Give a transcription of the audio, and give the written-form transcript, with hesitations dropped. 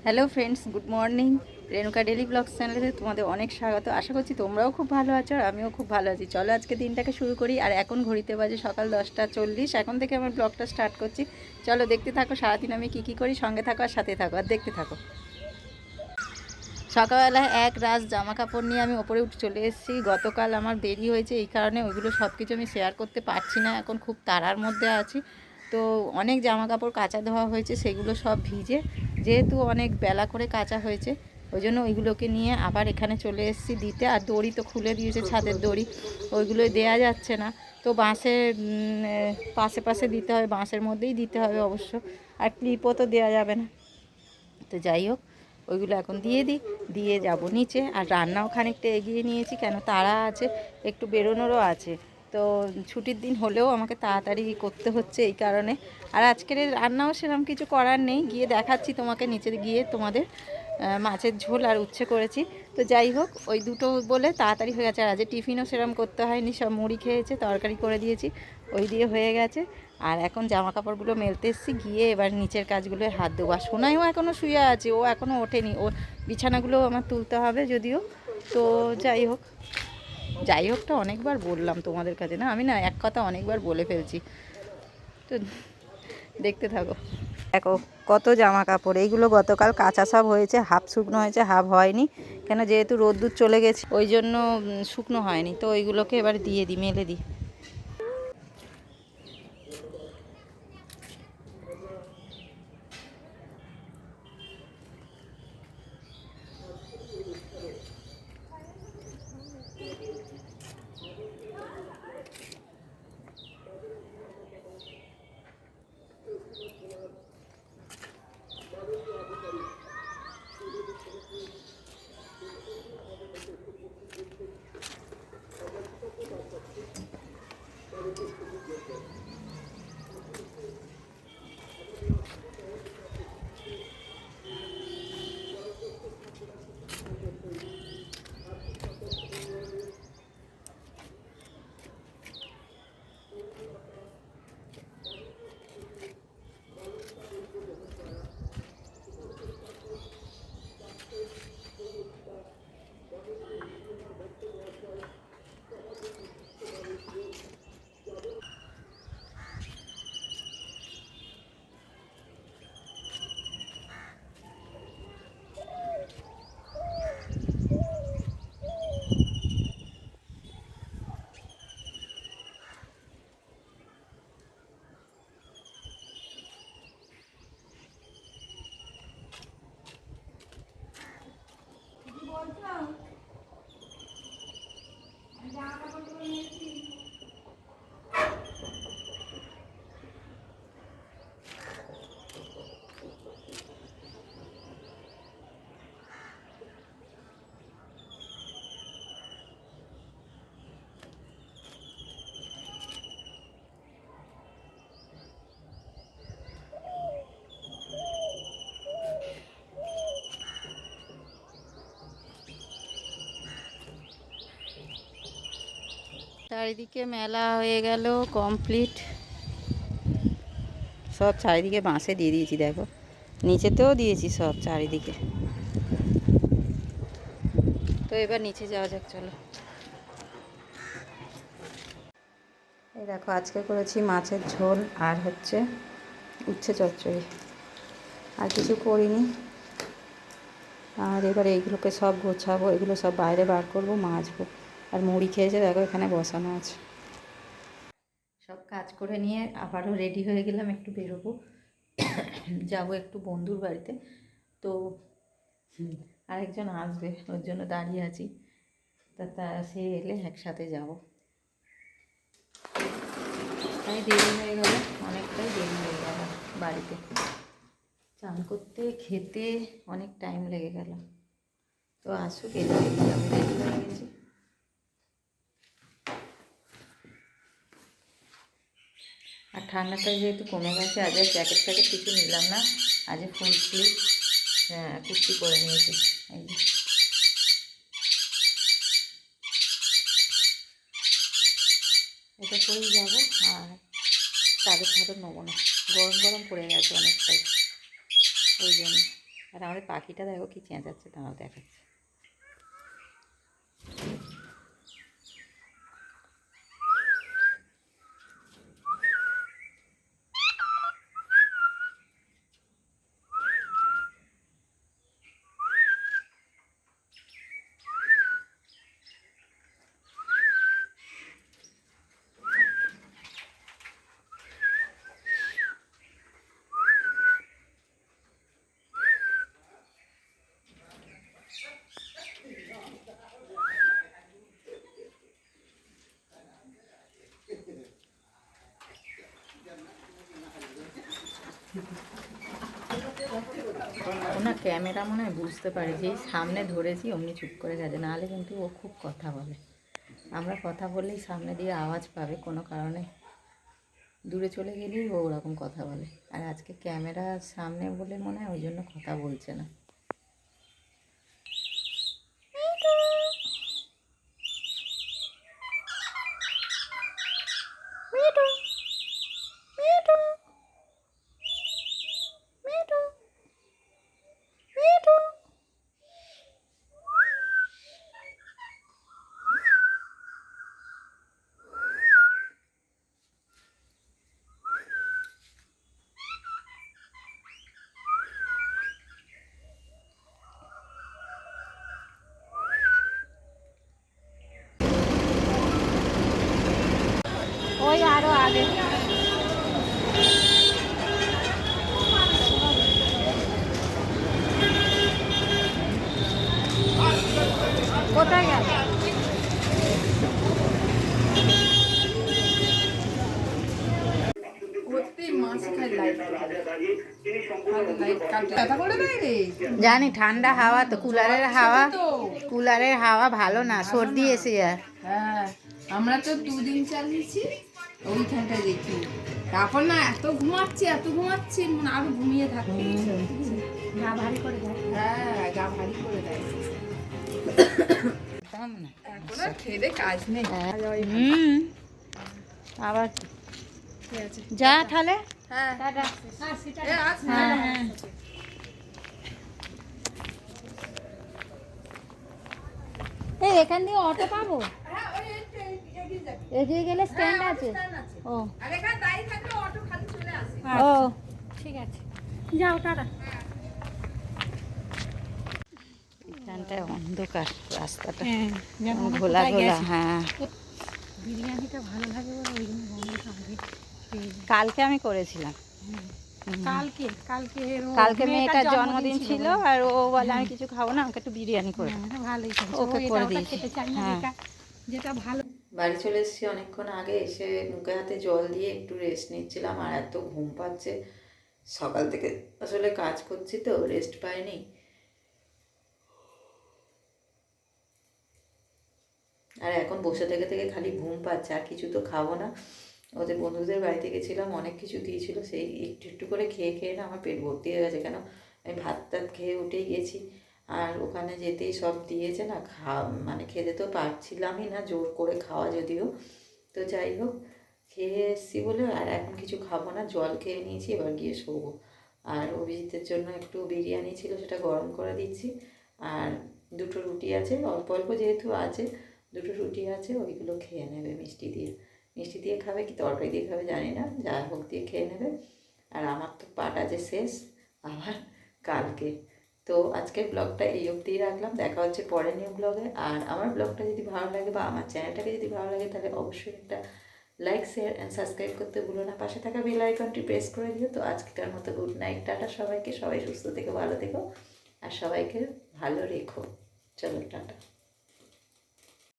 Hello friends, good morning. Renuka daily blogs চ্যানেলে তোমাদের অনেক স্বাগত। আশা করছি তোমরাও খুব ভালো আছো আর আমিও খুব ভালো আছি। চলো আজকে দিনটাকে শুরু করি। আর এখন ঘড়িতে বাজে সকাল 10টা 40। এখন থেকে আমার ব্লগটা স্টার্ট করছি। চলো দেখতে থাকো সারাদিন আমি কী করি। সঙ্গে থাকো আর সাথে থাকো আর দেখতে থাকো। সকালবেলায় এক রাশ জামা কাপড় নিয়ে আমি ওপরে উঠে চলে এসেছি। গতকাল আমার দেরি হয়েছে, এই কারণে ওইগুলো সব কিছু আমি শেয়ার করতে পারছি না, এখন খুব তাড়ার মধ্যে আছি। তো অনেক জামা কাপড় কাচা ধোয়া হয়েছে, সেগুলো সব ভিজে, যেহেতু অনেক বেলা করে কাচা হয়েছে ওই জন্য ওইগুলোকে নিয়ে আবার এখানে চলে এসেছি দিতে। আর দড়ি তো খুলে দিয়েছে, ছাদের দড়ি, ওইগুলোই দেয়া যাচ্ছে না। তো বাঁশের পাশে পাশে দিতে হবে, বাঁশের মধ্যেই দিতে হবে অবশ্য, আর ক্লিপও তো দেওয়া যাবে না। তো যাই হোক, ওইগুলো এখন দিয়ে যাব নিচে। আর রান্নাও খানিকটা এগিয়ে নিয়েছি, কেন তাড়া আছে, একটু বেরোনোরও আছে। তো ছুটির দিন হলেও আমাকে তাড়াতাড়ি করতে হচ্ছে এই কারণে। আর আজকের রান্নাও সেরকম কিছু করার নেই, গিয়ে দেখাচ্ছি তোমাকে নিচে গিয়ে। তোমাদের মাছের ঝোল আর উচ্ছে করেছি। তো যাই হোক, ওই দুটো বলে তাড়াতাড়ি হয়ে গেছে। আর আজ টিফিনও সেরকম করতে হয়নি, সব মুড়ি খেয়েছে, তরকারি করে দিয়েছি, ওই দিয়ে হয়ে গেছে। আর এখন জামা কাপড়গুলো মেলতে এসেছি, গিয়ে এবার নিচের কাজগুলোয় হাত দেবো। আর সোনাইও এখনও শুয়ে আছে, ও এখনও ওঠেনি, ওর বিছানাগুলো আমার তুলতে হবে যদিও। তো যাই হোকটা অনেকবার বললাম তোমাদের কাছে, না আমি না এক কথা অনেকবার বলে ফেলছি। তো দেখতে থাকো। দেখো কত জামা কাপড়, এইগুলো গতকাল কাঁচা সব হয়েছে, হাফ শুকনো হয়েছে, হাফ হয়নি, কেন যেহেতু রোদ্দুর চলে গেছে ওই জন্য শুকনো হয়নি। তো ওইগুলোকে এবার দিয়ে দিই, মেলে দিই। চারিদিকে মেলা হয়ে গেল, কমপ্লিট। সব চারিদিকে বাঁশে দিয়ে দিয়েছি, দেখো নিচেতেও দিয়েছি সব চারিদিকে। তো এবার নিচে যাওয়া যাক, চলো। এই দেখো, আজকে করেছি মাছের ঝোল আর হচ্ছে উচ্ছে চচ্চড়ি, আর কিছু করিনি। আর এবার এইগুলোকে সব গোছাবো, এগুলো সব বাইরে বার করবো, মাজবো। আর মুড়ি খেয়েছে, দেখো এখানে বসানো আছে। সব কাজ করে নিয়ে আবারও রেডি হয়ে গেলাম, একটু বেরোবো, যাব একটু বন্ধুর বাড়িতে। তো আরেকজন আসবে, ওর জন্য দাঁড়িয়ে আছি। সে এলে একসাথে যাব। তাই দেরি হয়ে গেল, অনেকটাই দেরি হয়ে গেল বাড়িতে। চান করতে খেতে অনেক টাইম লেগে গেল। তো আসুক, এলে আমি রেডি হয়ে গেছি। আর ঠান্ডাটা যেহেতু কমে গেছে, আজ আর জ্যাকেট ট্যাকেট কিছু নিলাম না, আজ ফুল স্লিভ কুর্তি করে নিয়েছি। এই যে এটা করেই যাবো। আর চাদর নেবো না, গরম গরম পড়ে গেছে অনেকটাই, ওই জন্য। আর আমাদের পাখিটা দেখো কি চেঁচাচ্ছে, তাও দেখাচ্ছে। ওনার ক্যামেরা মনে হয় বুঝতে পারে, যেই সামনে ধরেছি অমনি চুপ করে গেছে, নাহলে কিন্তু ও খুব কথা বলে। আমরা কথা বললেই সামনে দিয়ে আওয়াজ পাবে, কোনো কারণে দূরে চলে গেলেই ও ওরকম কথা বলে। আর আজকে ক্যামেরা সামনে বলে মনে হয় ওই জন্য কথা বলছে না। ওই আরো আগে কোথায় গেল? জানি ঠান্ডা হাওয়া তো, কুলারের হাওয়া ভালো না, সর্দি এসে যায়। হ্যাঁ, আমরা তো 2 দিন চালিয়েছি ওইখানটায় দেখি, তারপর না এত ঘুমাচ্ছি আরো ঘুমিয়ে থাকতে গা ভারী করে দেয়। হ্যাঁ, গা ভারী করে দেয়। এখন আর খেয়ে কাজ নেই। আবার যা তাহলে। হ্যাঁ, এই এখান দিয়ে অটো পাবো? এগিয়ে গেলে স্ট্যান্ড আছে। ও ও ঠিক আছে, যাও টাটা। এখানটায় অন্ধকার রাস্তাটা, ঘোলা ঘোলা। হ্যাঁ, বিরিয়ানিটা ভালো লাগে বলে ওই জন্য গন্ধটা আগে। কালকে আমি করেছিলাম, কালকে মেয়েটার জন্মদিন ছিল, আর ও বলে আমি কিছু খাবো না, আমাকে একটু বিরিয়ানি করে ওকে করে দিয়েছি। হ্যাঁ, যেটা ভালো। বাড়ি চলে এসেছি অনেকক্ষণ আগে, এসে মুখে হাতে জল দিয়ে একটু রেস্ট নিচ্ছিলাম। আর এত ঘুম পাচ্ছে, সকাল থেকে আসলে কাজ করছি তো রেস্ট পাইনি। আর এখন বসে থেকে থেকে খালি ঘুম পাচ্ছে, আর কিছু তো খাবো না। ওদের বন্ধুদের বাড়িতে গেছিলাম, অনেক কিছু দিয়েছিল, সেই একটু একটু করে খেয়ে খেয়ে না আমার পেট ভর্তি হয়ে গেছে। কেন আমি ভাত টাত খেয়ে উঠেই গেছি, আর ওখানে যেতেই সব দিয়েছে না, মানে খেতে তো পারছিলামই না, জোর করে খাওয়া যদিও। তো যাই হোক, খেয়ে এসেছি বলে আর এখন কিছু খাবো না, জল খেয়ে নিয়েছি, এবার গিয়ে শোবো। আর অভিজিতের জন্য একটু বিরিয়ানি ছিল, সেটা গরম করে দিচ্ছি। আর 2টো রুটি আছে, অল্প অল্প যেহেতু আছে, 2টো রুটি আছে, ওইগুলো খেয়ে নেবে মিষ্টি দিয়ে খাবে কি তরকারি দিয়ে খাবে জানি না, যা হোক দিয়ে খেয়ে নেবে। আর আমার তো পাট আছে শেষ আবার কালকে। তো আজকের ব্লগটা এই অবধিই রাখলাম, দেখা হচ্ছে পরের নিউ ব্লগে। আর আমার ব্লগটা যদি ভালো লাগে বা আমার চ্যানেলটাকে যদি ভালো লাগে, তাহলে অবশ্যই একটা লাইক, শেয়ার অ্যান্ড সাবস্ক্রাইব করতে ভুলো না, পাশে থাকা বেল আইকনটি প্রেস করে দিও। তো আজকের মতো গুড নাইট, টাটা সবাইকে, সবাই সুস্থ থেকো, ভালো থেকো, আর সবাইকে ভালো রেখো। চলো টাটা।